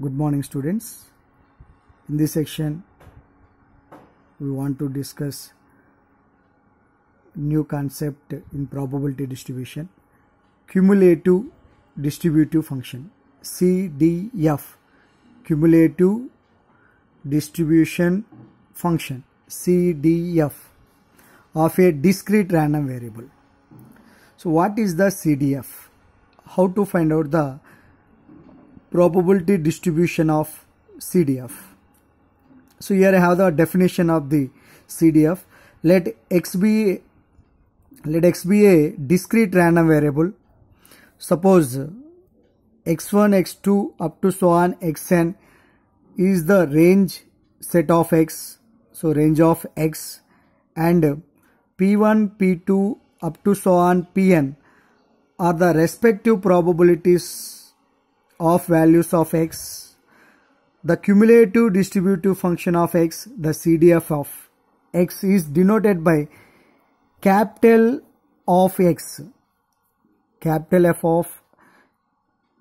Good morning, students. In this section, we want to discuss new concept in probability distribution, cumulative distributive function, CDF, cumulative distribution function, CDF, of a discrete random variable. So what is the CDF? How to find out the probability distribution of CDF? So here I have the definition of the CDF. Let x be a discrete random variable. Suppose x1, x2 up to so on xn is the range set of x, so range of x, and p1, p2 up to so on pn are the respective probabilities of values of x. The cumulative distributive function of x, the CDF of x, is denoted by capital of x, capital F of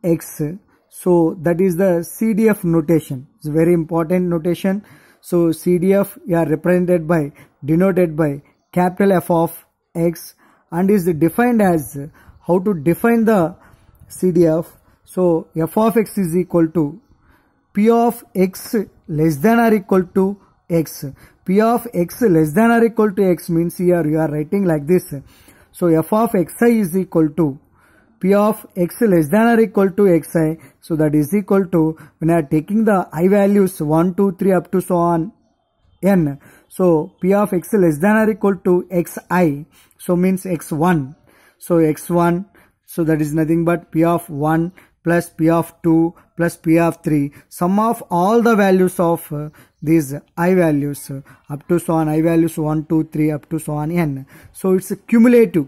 x. So that is the CDF notation. It's a very important notation. So CDF are represented by, denoted by capital F of x, and is defined as, how to define the CDF? So f of x is equal to p of x less than or equal to x. P of x less than or equal to x means here you are writing like this. So f of xi is equal to p of x less than or equal to xi. So that is equal to, when I are taking the I values 1, 2, 3 up to so on n. So p of x less than or equal to xi. So means x1. So x1. So that is nothing but p of 1 plus p of 2 plus p of 3. Sum of all the values of these I values up to so on I values 1, 2, 3 up to so on n. So it's a cumulative.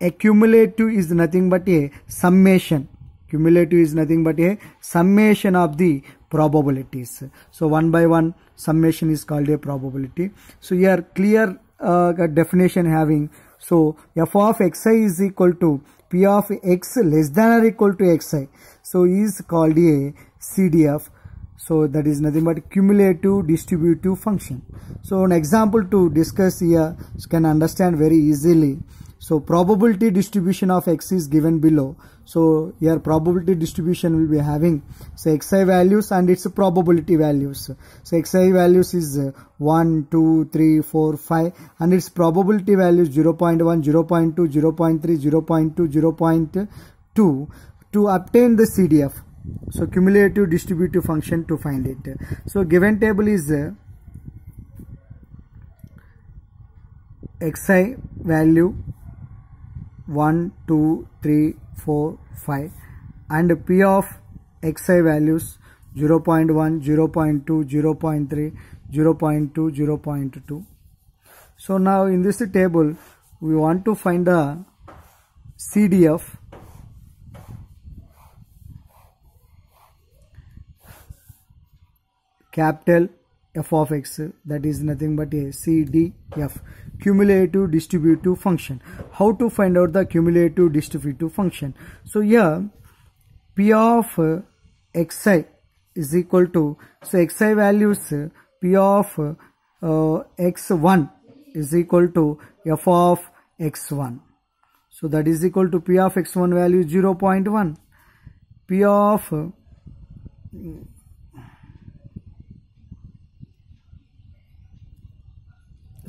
A cumulative is nothing but a summation. Cumulative is nothing but a summation of the probabilities. So one by one summation is called a probability. So here clear definition having. So f of xi is equal to p of x less than or equal to xi. So is called a CDF. So that is nothing but cumulative distributive function. So an example to discuss here, you can understand very easily. So probability distribution of x is given below. So here probability distribution will be having, so xi values and its probability values. So xi values is 1, 2, 3, 4, 5 and its probability values 0.1, 0.2, 0.3, 0.2, 0.2 to obtain the CDF. So cumulative distributive function to find it. So given table is xi value 1, 2, 3, 4, 5 and p of xi values 0.1, 0.2, 0.3, 0.2, 0.2. So now in this table we want to find the CDF capital F of x, that is nothing but a CDF, cumulative distributive function. How to find out the cumulative distributive function? So here p of xi is equal to, so xi values p of x1 is equal to f of x1. So that is equal to p of x1 value 0.1. P of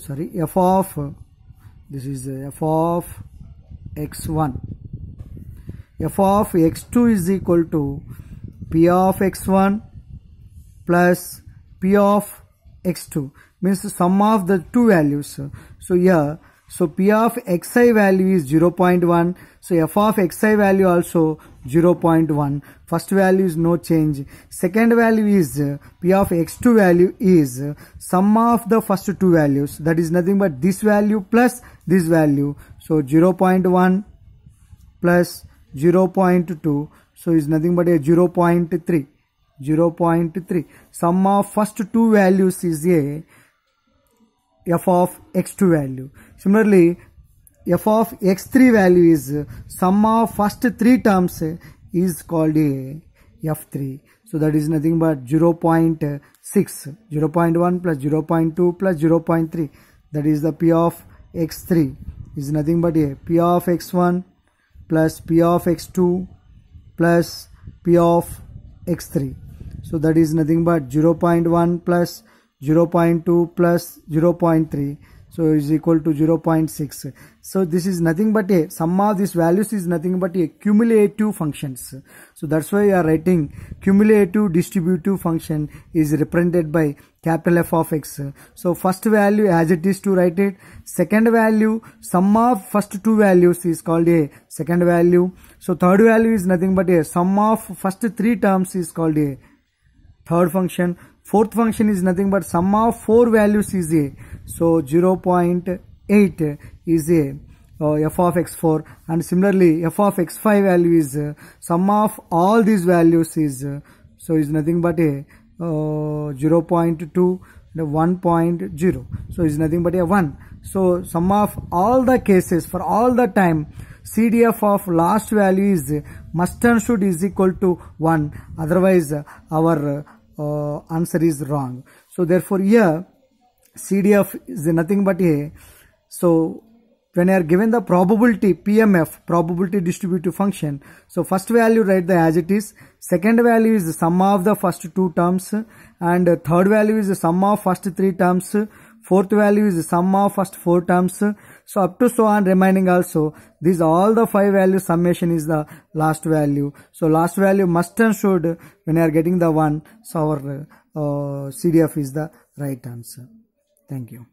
f of, this is f of x1. F of x2 is equal to p of x1 plus p of x2, means the sum of the two values. So here, so p of xi value is 0.1. So f of xi value also 0.1. First value is no change. Second value is p of x2 value is sum of the first two values. That is nothing but this value plus this value. So 0.1 plus 0.2. So is nothing but a 0.3. 0.3. Sum of first two values is a f of x2 value. Similarly, f of x3 value is sum of first three terms is called a F3. So that is nothing but 0.6. 0.1 plus 0.2 plus 0.3. That is the P of X3 is nothing but a P of X1 plus P of X2 plus P of X3. So that is nothing but 0.1 plus 0.2 plus 0.3. So is equal to 0.6. So this is nothing but a sum of these values is nothing but a cumulative functions. So that's why we are writing cumulative distributive function is represented by capital F of X. So first value as it is to write it. Second value, sum of first two values is called a second value. So third value is nothing but a sum of first three terms is called a third function. Fourth function is nothing but sum of four values is a. So 0.8 is a F of X4, and similarly F of X5 value is sum of all these values is so is nothing but a 0.2 1.0. So is nothing but a 1. So sum of all the cases for all the time CDF of last value is must and should is equal to 1, otherwise our answer is wrong. So therefore here CDF is nothing but a, so when you are given the probability PMF, probability distributive function, so first value write the as it is, second value is the sum of the first two terms, and third value is the sum of first three terms, fourth value is the sum of first four terms, so up to so on remaining also, these all the five value summation is the last value. So last value must and should when you are getting the 1, so our CDF is the right answer. Thank you.